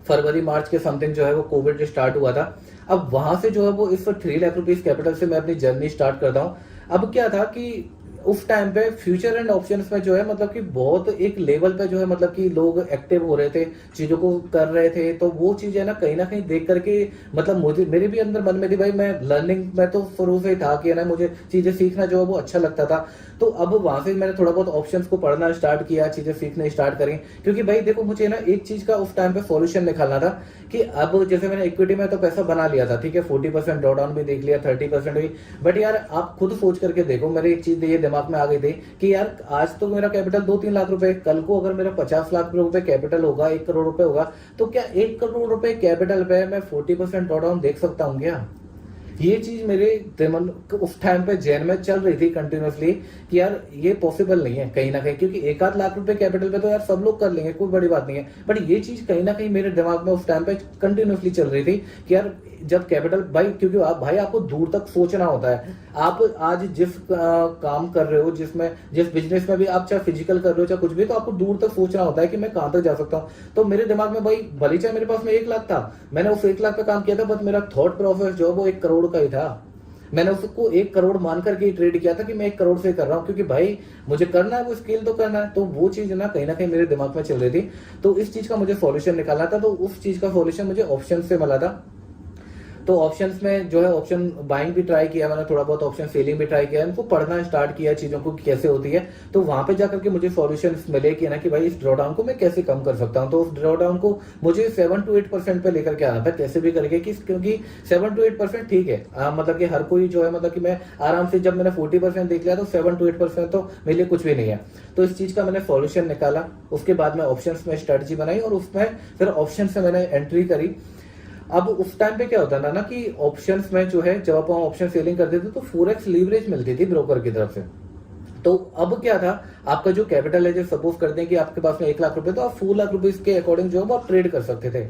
फरवरी मार्च के समथिंग जो है वो कोविड स्टार्ट हुआ था। अब वहां से जो है वो इस 3 लाख रुपीज कैपिटल से मैं अपनी जर्नी स्टार्ट करता हूँ। अब क्या था कि उस टाइम पे फ्यूचर एंड ऑप्शंस में जो है मतलब कि बहुत एक लेवल पे जो है मतलब कि लोग एक्टिव हो रहे थे, चीजों को कर रहे थे। तो वो चीज है ना कहीं देख करके मतलब मुझे मेरे भी अंदर मन में थी, भाई मैं लर्निंग में तो शुरू से ही था कि ना मुझे चीजें सीखना जो है वो अच्छा लगता था। तो अब वहां से मैंने थोड़ा बहुत ऑप्शंस को पढ़ना स्टार्ट किया, चीजें सीखने स्टार्ट करी। क्योंकि भाई देखो मुझे ना एक चीज का उस टाइम पे सॉल्यूशन निकालना था कि अब जैसे मैंने इक्विटी में तो पैसा बना लिया था, ठीक है, 40% ड्रॉडाउन भी देख लिया, 30% भी। बट यार आप खुद सोच करके देखो, मेरे एक चीज ये दिमाग में आ गई थी कि यार आज तो मेरा कैपिटल 2-3 लाख रुपए, कल को अगर मेरा 50 लाख रुपए कैपिटल होगा, 1 करोड़ रुपए होगा, तो क्या 1 करोड़ रुपए कैपिटल पे मैं 40% ड्रॉडाउन देख सकता हूँ क्या? ये चीज मेरे दिमाग उस टाइम पे जहन में चल रही थी कंटिन्यूअसली कि यार ये पॉसिबल नहीं है कहीं ना कहीं, क्योंकि 1-8 लाख रुपए कैपिटल पे तो यार सब लोग कर लेंगे, कोई बड़ी बात नहीं है। बट ये चीज कहीं ना कहीं मेरे दिमाग में उस टाइम पे कंटिन्यूअसली चल रही थी कि यार जब कैपिटल भाई, क्योंकि भाई आपको दूर तक सोचना होता है। आप आज जिस काम कर रहे हो, जिस बिजनेस में भी आप चाहे फिजिकल कर रहे हो चाहे कुछ भी, तो आपको दूर तक सोचना होता है कि मैं कहां तक जा सकता हूँ। तो मेरे दिमाग में भाई भले चाहे मेरे पास में 1 लाख था, मैंने उस 1 लाख पे काम किया था, बट मेरा थॉट प्रोसेस जो वो 1 करोड़ का ही था। मैंने उसको 1 करोड़ मान करके ट्रेड किया था कि मैं 1 करोड़ से कर रहा हूँ, क्योंकि भाई मुझे करना है, वो स्केल तो करना है। तो वो चीज ना कहीं मेरे दिमाग में चल रही थी। तो इस चीज का मुझे सॉल्यूशन निकालना था। तो उस चीज का सॉल्यूशन मुझे ऑप्शन से मिला था। तो ऑप्शंस में जो है ऑप्शन बाइंग भी ट्राई किया मैंने, थोड़ा बहुत ऑप्शन सेलिंग भी ट्राई किया, इनको पढ़ना स्टार्ट किया चीजों को कैसे होती है। तो वहां पे जाकर के मुझे सॉल्यूशंस मिले कि ना कि भाई इस ड्रॉडाउन को मैं कैसे कम कर सकता हूँ। तो उस ड्रॉडाउन को मुझे 7 to 8% पे लेकर के आना था, कैसे भी करके कि क्योंकि 7 to 8% ठीक है, मतलब कि हर कोई जो है मतलब कि मैं आराम से, जब मैंने 40% देख लिया तो 7 to 8% तो मेरे लिए कुछ भी नहीं है। तो इस चीज का मैंने सॉल्यूशन निकाला। उसके बाद में ऑप्शंस में स्ट्रेटजी बनाई और उसमें फिर ऑप्शन से मैंने एंट्री करी। अब उस टाइम पे क्या होता था ना कि ऑप्शंस में जो है जब आप ऑप्शन सेलिंग करते थे तो फोरेक्स लीवरेज मिलती थी ब्रोकर की तरफ से। तो अब क्या था, आपका जो कैपिटल है, जो सपोज करते हैं कि आपके पास में 1 लाख रुपए, तो आप 4 लाख रुपए के अकॉर्डिंग जो है वो आप ट्रेड कर सकते थे।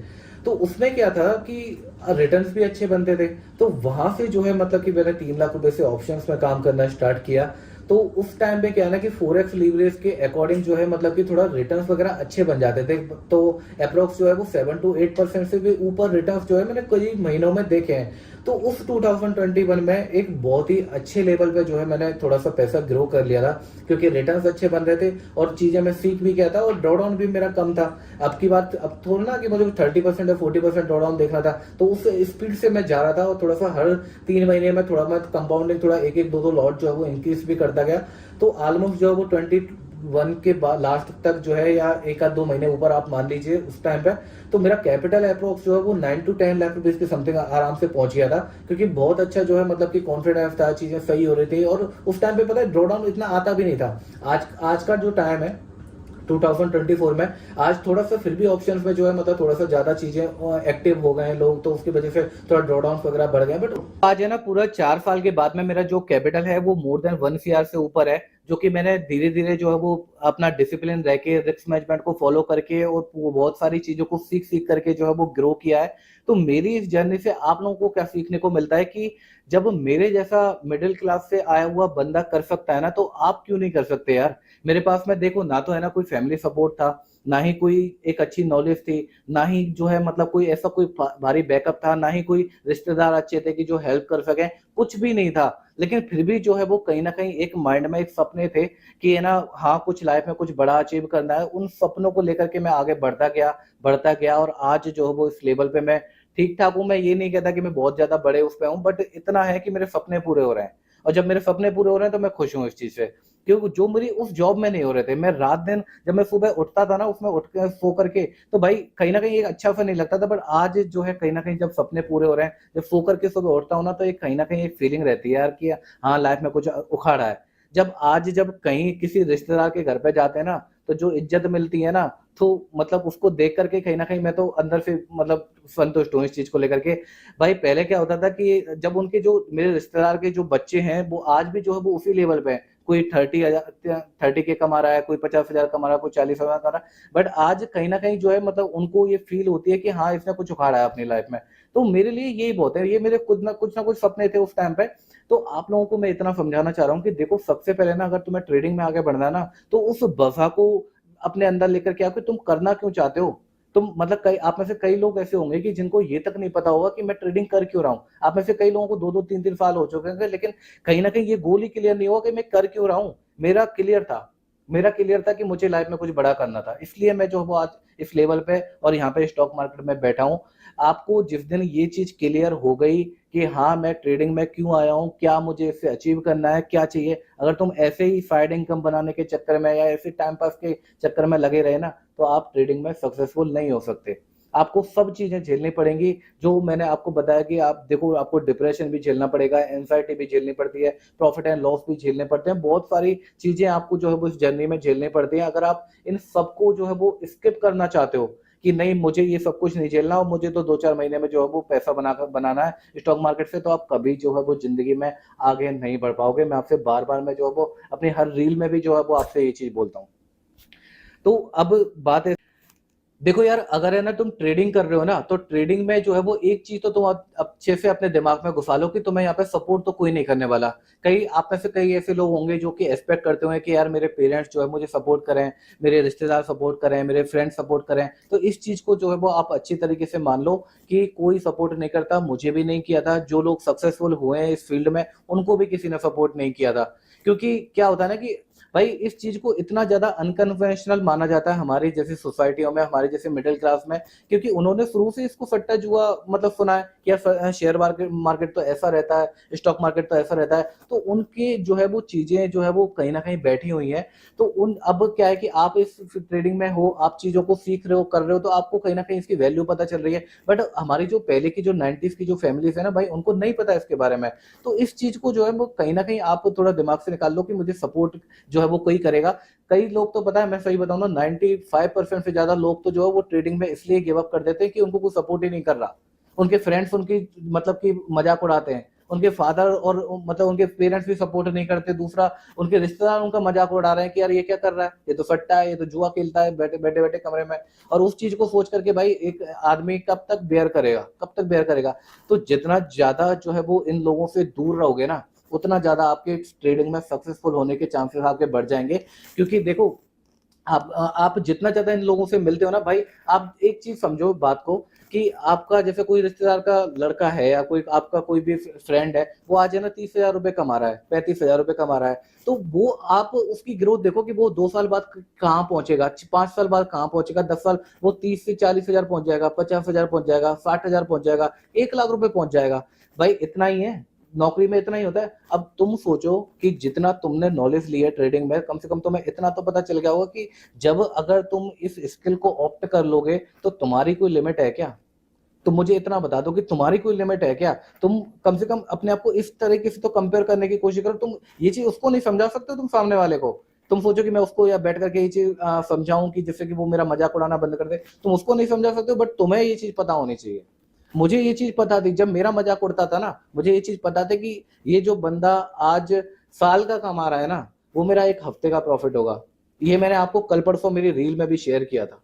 तो उसमें क्या था कि रिटर्न्स भी अच्छे बनते थे। तो वहां से जो है मतलब कि मैंने 3 लाख रुपए से ऑप्शंस में काम करना स्टार्ट किया। तो उस टाइम पे क्या है ना कि फोरेक्स लीवरेज के अकॉर्डिंग जो है मतलब कि थोड़ा रिटर्न्स वगैरह अच्छे बन जाते थे। तो अप्रोक्स जो है वो 7 to 8% से भी ऊपर रिटर्न्स जो है मैंने कई महीनों में देखे हैं। तो उस 2021 में एक बहुत ही अच्छे लेवल पे जो है मैंने थोड़ा सा पैसा ग्रो कर लिया था, क्योंकि रिटर्न्स अच्छे बन रहे थे और चीजें मैं सीख भी गया था और ड्रॉडाउन भी मेरा कम था। अब की बात, अब थोड़ा ना कि मुझे 30% या 40% ड्रॉडाउन देखना था, तो उस स्पीड से मैं जा रहा था और थोड़ा सा हर 3 महीने में थोड़ा मैं कंपाउंडिंग थोड़ा 1-1, 2-2 लॉट जो है वो इंक्रीज भी करता गया। तो ऑलमोस्ट जो है वो वन के बाद लास्ट तक जो है, या एक आध 2 महीने ऊपर आप मान लीजिए उस टाइम पे, तो मेरा कैपिटल अप्रोक्स जो है वो 9 to 10 लाख रुपीज के समथिंग आराम से पहुंच गया था, क्योंकि बहुत अच्छा जो है मतलब कि कॉन्फिडेंस था, चीजें सही हो रही थी। और उस टाइम पे पता है ड्रॉ डाउन इतना आता भी नहीं था। आज का जो टाइम है 2024 में, आज थोड़ा सा फिर भी ऑप्शंस में जो है मतलब थोड़ा सा ज्यादा चीजें एक्टिव हो गए हैं लोग, तो उसकी वजह से थोड़ा ड्रॉडाउन वगैरह बढ़ गए। बट आज है ना, पूरा 4 साल के बाद में मेरा जो कैपिटल है वो मोर देन 1 CR से ऊपर है, जो कि मैंने धीरे धीरे जो है वो अपना डिसिप्लिन रह के, रिस्क मैनेजमेंट को फॉलो करके और वो बहुत सारी चीजों को सीख सीख करके जो है वो ग्रो किया है। तो मेरी इस जर्नी से आप लोगों को क्या सीखने को मिलता है कि जब मेरे जैसा मिडिल क्लास से आया हुआ बंदा कर सकता है ना, तो आप क्यों नहीं कर सकते यार। मेरे पास में देखो ना, तो है ना कोई फैमिली सपोर्ट था, ना ही कोई एक अच्छी नॉलेज थी, ना ही जो है मतलब कोई ऐसा कोई भारी बैकअप था, ना ही कोई रिश्तेदार अच्छे थे कि जो हेल्प कर सके, कुछ भी नहीं था। लेकिन फिर भी जो है वो कहीं ना कहीं एक माइंड में एक सपने थे कि है ना, हाँ कुछ लाइफ में कुछ बड़ा अचीव करना है। उन सपनों को लेकर के मैं आगे बढ़ता गया और आज जो है वो इस लेवल पे मैं ठीक ठाक हूँ। मैं ये नहीं कहता कि मैं बहुत ज्यादा बड़े उस पे हूँ, बट इतना है कि मेरे सपने पूरे हो रहे हैं। और जब मेरे सपने पूरे हो रहे हैं तो मैं खुश हूँ इस चीज से, क्योंकि जो मेरी उस जॉब में नहीं हो रहे थे, मैं रात दिन जब मैं सुबह उठता था ना, उसमें उठ के सो करके, तो भाई कहीं ना कहीं एक अच्छा सा नहीं लगता था। बट आज जो है कहीं ना कहीं जब सपने पूरे हो रहे हैं, जब सो करके सुबह उठता हूँ ना, तो एक कहीं ना कहीं एक फीलिंग रहती है यार कि हाँ लाइफ में कुछ उखाड़ा है। जब कहीं किसी रिश्तेदार के घर पे जाते हैं ना, तो जो इज्जत मिलती है ना, तो मतलब उसको देख करके कहीं ना कहीं मैं तो अंदर से मतलब संतुष्ट हूँ इस चीज को लेकर के। भाई पहले क्या होता था कि जब उनके जो मेरे रिश्तेदार के जो बच्चे हैं वो आज भी जो है वो उसी लेवल पे है, कोई 30 के कमा रहा है, कोई 50,000 कमा रहा है, कोई 40,000 कमा रहा है, बट आज कहीं ना कहीं जो है मतलब उनको ये फील होती है कि हाँ इसने कुछ उखाड़ा है अपनी लाइफ में। तो मेरे लिए यही बहुत है, ये मेरे खुद ना कुछ सपने थे उस टाइम पे। तो आप लोगों को मैं इतना समझाना चाह रहा हूँ कि देखो, सबसे पहले ना अगर तुम्हें ट्रेडिंग में आगे बढ़ना है ना, तो उस बफा को अपने अंदर लेकर के आओ कि तुम करना क्यों चाहते हो। तुम मतलब कई आप में से कई लोग ऐसे होंगे कि जिनको ये तक नहीं पता होगा कि मैं ट्रेडिंग कर क्यों रहा हूँ। आप में से कई लोगों को 2-2 3-3 साल हो चुके हैं, लेकिन कहीं ना कहीं ये गोल ही क्लियर नहीं हुआ कि मैं कर क्यों रहा हूँ। मेरा क्लियर था कि मुझे लाइफ में कुछ बड़ा करना था, इसलिए मैं जो वो आज इस लेवल पे और यहाँ पे स्टॉक मार्केट में बैठा हूँ। आपको जिस दिन ये चीज क्लियर हो गई कि हाँ मैं ट्रेडिंग में क्यों आया हूँ, क्या मुझे इससे अचीव करना है, क्या चाहिए, अगर तुम ऐसे ही साइड इनकम बनाने के चक्कर में या ऐसे टाइम पास के चक्कर में लगे रहे ना, तो आप ट्रेडिंग में सक्सेसफुल नहीं हो सकते। आपको सब चीजें झेलनी पड़ेंगी जो मैंने आपको बताया कि आप देखो, आपको डिप्रेशन भी झेलना पड़ेगा, एंजाइटी भी झेलनी पड़ती है, प्रॉफिट एंड लॉस भी झेलने पड़ते हैं, बहुत सारी चीजें आपको जो है वो इस जर्नी में झेलनी पड़ती है। अगर आप इन सबको जो है वो स्किप करना चाहते हो कि नहीं मुझे ये सब कुछ नहीं झेलना और मुझे तो 2-4 महीने में जो है वो पैसा बनाना है स्टॉक मार्केट से, तो आप कभी जो है वो जिंदगी में आगे नहीं बढ़ पाओगे। मैं आपसे बार बार मैं जो है वो अपनी हर रील में भी जो है वो आपसे ये चीज बोलता हूँ। तो अब बात है, देखो यार, अगर है ना तुम ट्रेडिंग कर रहे हो ना, तो ट्रेडिंग में जो है वो एक चीज तो तुम अच्छे से अपने दिमाग में घुसा लो कि तुम्हें यहाँ पे सपोर्ट तो कोई नहीं करने वाला। कई आप में से कई ऐसे लोग होंगे जो कि एक्सपेक्ट करते होंगे कि यार मेरे पेरेंट्स जो है मुझे सपोर्ट करें, मेरे रिश्तेदार सपोर्ट करें, मेरे फ्रेंड्स सपोर्ट करें। तो इस चीज को जो है वो आप अच्छी तरीके से मान लो कि कोई सपोर्ट नहीं करता, मुझे भी नहीं किया था। जो लोग सक्सेसफुल हुए हैं इस फील्ड में, उनको भी किसी ने सपोर्ट नहीं किया था। क्योंकि क्या होता है ना कि भाई इस चीज को इतना ज्यादा अनकन्वेंशनल माना जाता है हमारी जैसी सोसाइटियों में, हमारे जैसे मिडिल क्लास में, क्योंकि उन्होंने शुरू से इसको सट्टा जुआ मतलब सुना है कि यार शेयर मार्केट मार्केट तो ऐसा रहता है, स्टॉक मार्केट तो ऐसा रहता है। तो उनकी जो है वो चीजें जो है वो कहीं ना कहीं बैठी हुई हैं। तो उन अब क्या है कि आप इस ट्रेडिंग में हो, आप चीजों को सीख रहे हो, कर रहे हो, तो आपको कहीं ना कहीं इसकी वैल्यू पता चल रही है। बट हमारी जो पहले की जो 90s की जो फैमिलीज है ना भाई, उनको नहीं पता इसके बारे में। तो इस चीज को जो है वो कहीं ना कहीं आप थोड़ा दिमाग से निकाल लो कि मुझे सपोर्ट जो है वो कोई करेगा। कई लोग तो पता है, मैं सही बताऊं ना, 95% से ज्यादा लोग तो जो है वो ट्रेडिंग में इसलिए गिव अप कर देते हैं कि उनको कोई सपोर्ट ही नहीं कर रहा। उनके फ्रेंड्स उनकी मतलब कि मजाक उड़ाते हैं, उनके फादर और मतलब उनके पेरेंट्स भी सपोर्ट नहीं करते। दूसरा, उनके रिश्तेदार उनका मजाक उड़ा रहे हैं कि यार ये क्या कर रहा है, ये तो सट्टा है, ये तो जुआ खेलता है बैठे बैठे बैठे कमरे में। और उस चीज को सोच करके भाई एक आदमी कब तक बेयर करेगा। तो जितना ज्यादा जो है वो इन लोगों से दूर रहोगे ना, उतना ज्यादा आपके ट्रेडिंग में सक्सेसफुल होने के चांसेस आपके बढ़ जाएंगे। क्योंकि देखो, आप जितना ज्यादा इन लोगों से मिलते हो ना भाई, आप एक चीज समझो बात को कि आपका जैसे कोई रिश्तेदार का लड़का है या कोई आपका कोई भी फ्रेंड है, वो आज है ना 30,000 रुपए कमा रहा है, 35,000 रुपए कमा रहा है। तो वो आप उसकी ग्रोथ देखो कि वो 2 साल बाद कहाँ पहुंचेगा, 5 साल बाद कहाँ पहुंचेगा, 10 साल वो 30 से 40 हजार पहुंच जाएगा, 50,000 पहुंच जाएगा, 60,000 पहुंच जाएगा, 1 लाख रुपए पहुंच जाएगा। भाई इतना ही है। नौकरी में इतना ही होता है। अब तुम सोचो कि जितना तुमने नॉलेज ली है ट्रेडिंग में, कम से कम तुम्हें इतना तो पता चल गया होगा कि जब अगर तुम इस स्किल को ऑप्ट कर लोगे तो तुम्हारी कोई लिमिट है क्या? तुम मुझे इतना बता दो कि तुम्हारी कोई लिमिट है क्या? तुम कम से कम अपने आप को इस तरीके से तो कंपेयर करने की कोशिश करो। तुम ये चीज उसको नहीं समझा सकते हो, तुम सामने वाले को। तुम सोचो कि मैं उसको या बैठ करके ये चीज समझाऊं कि जिससे कि वो मेरा मजाक उड़ाना बंद कर दे। तुम उसको नहीं समझा सकते हो, बट तुम्हें ये चीज पता होनी चाहिए। मुझे ये चीज पता थी जब मेरा मजाक उड़ता था ना, मुझे ये चीज पता था कि ये जो बंदा आज साल का कमा रहा है ना, वो मेरा एक हफ्ते का प्रॉफिट होगा। ये मैंने आपको कल परसों मेरी रील में भी शेयर किया था।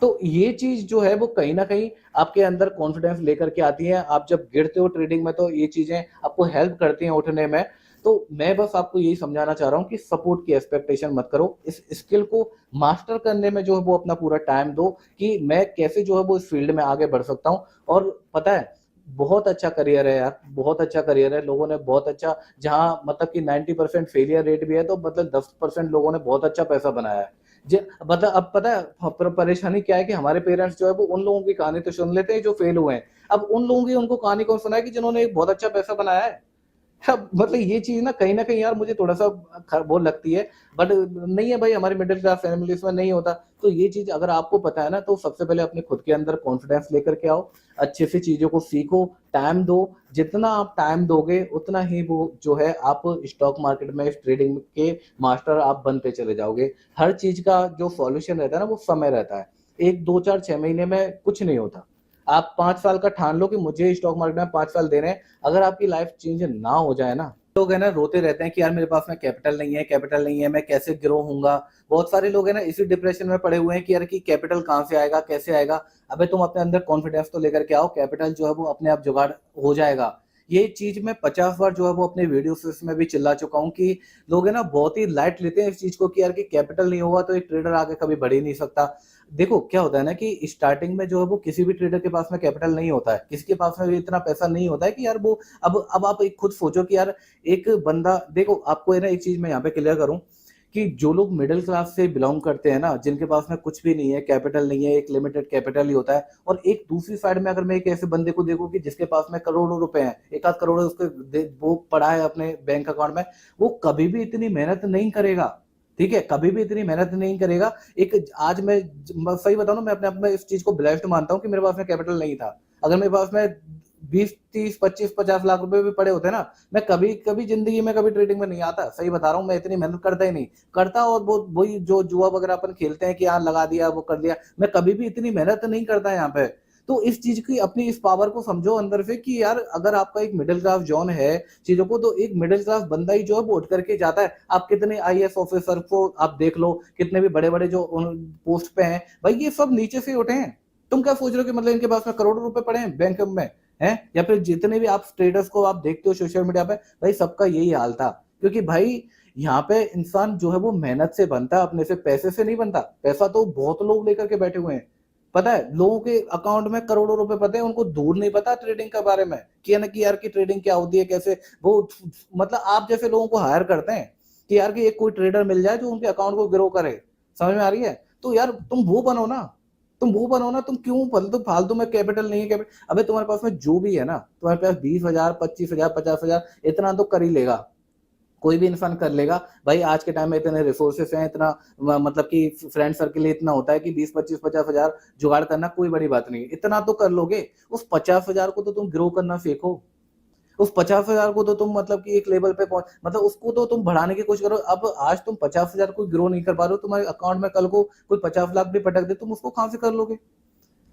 तो ये चीज जो है वो कहीं ना कहीं आपके अंदर कॉन्फिडेंस लेकर के आती है। आप जब गिरते हो ट्रेडिंग में तो ये चीजें आपको हेल्प करती हैं उठने में। तो मैं बस आपको यही समझाना चाह रहा हूँ कि सपोर्ट की एक्सपेक्टेशन मत करो। इस स्किल को मास्टर करने में जो है वो अपना पूरा टाइम दो कि मैं कैसे जो है वो इस फील्ड में आगे बढ़ सकता हूँ। और पता है, बहुत अच्छा करियर है यार, बहुत अच्छा करियर है। लोगों ने बहुत अच्छा, जहाँ मतलब कि 90% फेलियर रेट भी है, तो मतलब 10% लोगों ने बहुत अच्छा पैसा बनाया है। मतलब अब पता है परेशानी क्या है कि हमारे पेरेंट्स जो है वो उन लोगों की कहानी तो सुन लेते हैं जो फेल हुए हैं। अब उन लोगों की उनको कहानी कौन सुनाए कि जिन्होंने एक बहुत अच्छा पैसा बनाया है। अब मतलब ये चीज ना कहीं यार मुझे थोड़ा सा वो लगती है। बट नहीं है भाई, हमारी मिडिल क्लास फैमिलीज में नहीं होता। तो ये चीज अगर आपको पता है ना, तो सबसे पहले अपने खुद के अंदर कॉन्फिडेंस लेकर के आओ। अच्छे से चीजों को सीखो, टाइम दो। जितना आप टाइम दोगे उतना ही वो जो है आप स्टॉक मार्केट में ट्रेडिंग के मास्टर आप बनते चले जाओगे। हर चीज का जो सॉल्यूशन रहता है ना, वो समय रहता है। एक दो चार छह महीने में कुछ नहीं होता। आप 5 साल का ठान लो कि मुझे स्टॉक मार्केट में 5 साल देने हैं। अगर आपकी लाइफ चेंज ना हो जाए ना, लोग है ना रोते रहते हैं कि यार मेरे पास में कैपिटल नहीं है, कैपिटल नहीं है, मैं कैसे ग्रो होऊंगा। बहुत सारे लोग है ना इसी डिप्रेशन में पड़े हुए हैं कि यार कि कैपिटल कहाँ से आएगा, कैसे आएगा। अबे तुम अपने अंदर कॉन्फिडेंस तो लेकर के आओ, कैपिटल जो है वो अपने आप जुगाड़ हो जाएगा। ये चीज मैं 50 बार जो है वो अपने वीडियोस में भी चिल्ला चुका हूँ कि लोग है ना बहुत ही लाइट लेते हैं इस चीज को कि यार कि कैपिटल नहीं होगा तो एक ट्रेडर आगे कभी बढ़ ही नहीं सकता। देखो क्या होता है ना कि स्टार्टिंग में जो है वो किसी भी ट्रेडर के पास में कैपिटल नहीं होता है, किसी के पास में भी इतना पैसा नहीं होता है कि यार वो अब आप एक खुद सोचो कि यार एक बंदा, देखो आपको है ना एक चीज मैं यहाँ पे क्लियर करूं कि जो लोग मिडिल क्लास से बिलोंग करते हैं ना, जिनके पास में कुछ भी नहीं है, कैपिटल नहीं है, एक लिमिटेड कैपिटल ही होता है। और एक दूसरी साइड में अगर मैं एक ऐसे बंदे को देखूं कि जिसके पास में करोड़ों रुपए हैं, एक आध करोड़ उसके वो पड़ा है अपने बैंक अकाउंट में, वो कभी भी इतनी मेहनत नहीं करेगा। ठीक है, कभी भी इतनी मेहनत नहीं करेगा। एक आज मैं सही बताऊं ना, मैं अपने आप में इस चीज को ब्लेस्ड मानता हूं कि मेरे पास में कैपिटल नहीं था। अगर मेरे पास में 20 30 25 50 लाख रुपए भी पड़े होते ना, मैं कभी कभी जिंदगी में कभी ट्रेडिंग में नहीं आता। सही बता रहा हूँ, मैं इतनी मेहनत करता ही नहीं करता। और वो वही जो जुआ वगैरह अपन खेलते हैं कि यहाँ लगा दिया वो कर दिया, मैं कभी भी इतनी मेहनत नहीं करता यहाँ पे। तो इस चीज की अपनी इस पावर को समझो अंदर से कि यार अगर आपका एक मिडिल क्लास जोन है चीजों को, तो एक मिडिल क्लास बंदा ही जो है वो उठ करके जाता है। आप कितने आईएएस ऑफिसर को आप देख लो, कितने भी बड़े बड़े जो पोस्ट पे हैं भाई, ये सब नीचे से उठे हैं। तुम क्या सोच रहे हो कि मतलब इनके पास में करोड़ों रुपए पड़े हैं बैंक में हैं? या फिर जितने भी आप ट्रेडर्स को आप देखते हो सोशल मीडिया पे, भाई सबका यही हाल था। क्योंकि भाई यहाँ पे इंसान जो है वो मेहनत से बनता है, अपने से पैसे से नहीं बनता। पैसा तो बहुत लोग लेकर के बैठे हुए हैं। पता है लोगों के अकाउंट में करोड़ों रुपए पते हैं, उनको दूर नहीं पता ट्रेडिंग के बारे में कि ना कि यार की ट्रेडिंग क्या होती है, कैसे वो मतलब आप जैसे लोगों को हायर करते हैं कि यार कि एक कोई ट्रेडर मिल जाए जो उनके अकाउंट को ग्रो करे। समझ में आ रही है? तो यार तुम वो बनो ना, तुम वो बनो ना। तुम क्यों फालतू फालतू में कैपिटल नहीं है, कैपिटल अबे तुम्हारे पास में जो भी है ना, तुम्हारे पास 20,000 25,000 50,000 इतना तो कर ही लेगा, कोई भी इंसान कर लेगा। भाई आज के टाइम में इतने रिसोर्सेस हैं, इतना मतलब कि फ्रेंड सर्किल इतना होता है कि 20 25 50,000 जुगाड़ करना कोई बड़ी बात नहीं, इतना तो कर लोगे। उस 50,000 को तो तुम ग्रो करना सीखो। उस 50,000 को तो तुम मतलब कि एक लेवल पे पहुंच, मतलब उसको तो तुम बढ़ाने की कोशिश करो। अब आज तुम 50,000 को ग्रो नहीं कर पा रहे हो, तुम्हारे अकाउंट में कल को कोई 50 लाख भी पटक दे, तुम उसको कहां से कर लोगे?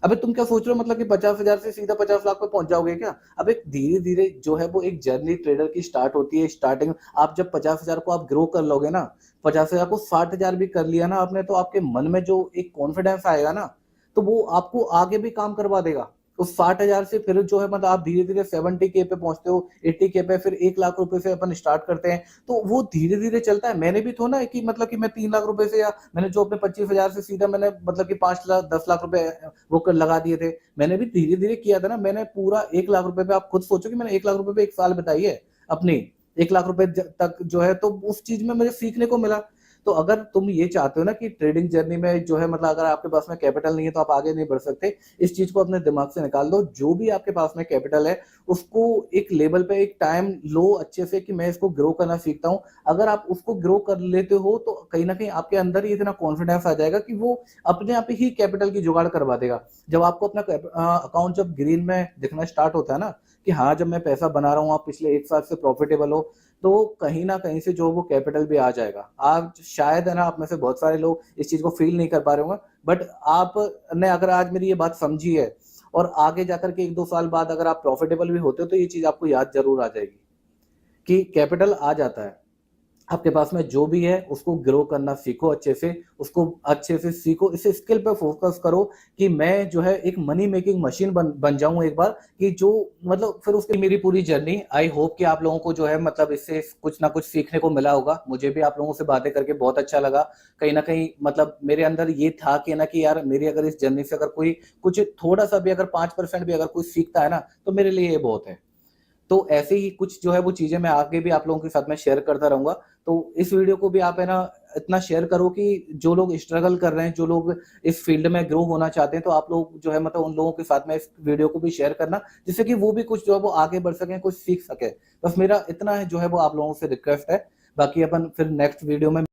अबे तुम क्या सोच रहे हो मतलब कि 50,000 से सीधा 50 लाख पे पहुंच जाओगे क्या? अब एक धीरे धीरे जो है वो एक जर्नी ट्रेडर की स्टार्ट होती है। स्टार्टिंग आप जब 50,000 को आप ग्रो कर लोगे ना, 50,000 को 60,000 भी कर लिया ना आपने, तो आपके मन में जो एक कॉन्फिडेंस आएगा ना, तो वो आपको आगे भी काम करवा देगा। उस 60,000 से फिर जो है मतलब आप धीरे धीरे 70K पे पहुंचते हो, 80K पे, फिर 1 लाख रुपए से अपन स्टार्ट करते हैं। तो वो धीरे धीरे चलता है। मैंने भी तो ना कि मतलब कि मैं 3 लाख रुपए से, या मैंने जो अपने 25,000 से सीधा मैंने मतलब कि 5 लाख 10 लाख रुपए वो कर लगा दिए थे। मैंने भी धीरे धीरे किया था ना। मैंने पूरा 1 लाख रुपए पे, आप खुद सोचो कि मैंने 1 लाख रुपए पे 1 साल बिताई है अपनी। 1 लाख रुपए तक जो है, तो उस चीज में मुझे सीखने को मिला। तो अगर तुम ये चाहते हो ना कि ट्रेडिंग जर्नी में जो है मतलब अगर आपके पास में कैपिटल नहीं है तो आप आगे नहीं बढ़ सकते, इस चीज को अपने दिमाग से निकाल दो। जो भी आपके पास में कैपिटल है उसको एक लेवल पे एक टाइम लो अच्छे से कि मैं इसको ग्रो करना सीखता हूँ। अगर आप उसको ग्रो कर लेते हो तो कहीं ना कहीं आपके अंदर ही इतना कॉन्फिडेंस आ जाएगा कि वो अपने आप ही कैपिटल की जुगाड़ करवा देगा। जब आपको अपना अकाउंट जब ग्रीन में दिखना स्टार्ट होता है ना कि हाँ जब मैं पैसा बना रहा हूँ, आप पिछले 1 साल से प्रॉफिटेबल हो, तो कहीं ना कहीं से जो वो कैपिटल भी आ जाएगा। आप शायद है ना, आप में से बहुत सारे लोग इस चीज को फील नहीं कर पा रहे होंगे, बट आपने अगर आज मेरी ये बात समझी है और आगे जाकर के 1-2 साल बाद अगर आप प्रॉफिटेबल भी होते हो तो ये चीज आपको याद जरूर आ जाएगी कि कैपिटल आ जाता है। आपके पास में जो भी है उसको ग्रो करना सीखो अच्छे से, उसको अच्छे से सीखो, इस स्किल पे फोकस करो कि मैं जो है एक मनी मेकिंग मशीन बन जाऊं एक बार, कि जो मतलब फिर उसकी मेरी पूरी जर्नी, आई होप कि आप लोगों को जो है मतलब इससे कुछ ना कुछ सीखने को मिला होगा। मुझे भी आप लोगों से बातें करके बहुत अच्छा लगा। कहीं ना कहीं मतलब मेरे अंदर ये था कि ना कि यार मेरी अगर इस जर्नी से अगर कोई कुछ थोड़ा सा भी अगर 5% भी अगर कोई सीखता है ना तो मेरे लिए ये बहुत है। तो ऐसे ही कुछ जो है वो चीजें मैं आगे भी आप लोगों के साथ में शेयर करता रहूंगा। तो इस वीडियो को भी आप है ना इतना शेयर करो कि जो लोग स्ट्रगल कर रहे हैं, जो लोग इस फील्ड में ग्रो होना चाहते हैं, तो आप लोग जो है मतलब उन लोगों के साथ में इस वीडियो को भी शेयर करना, जिससे कि वो भी कुछ जो है वो आगे बढ़ सके, कुछ सीख सके। बस मेरा इतना है जो है वो आप लोगों से रिक्वेस्ट है। बाकी अपन फिर नेक्स्ट वीडियो में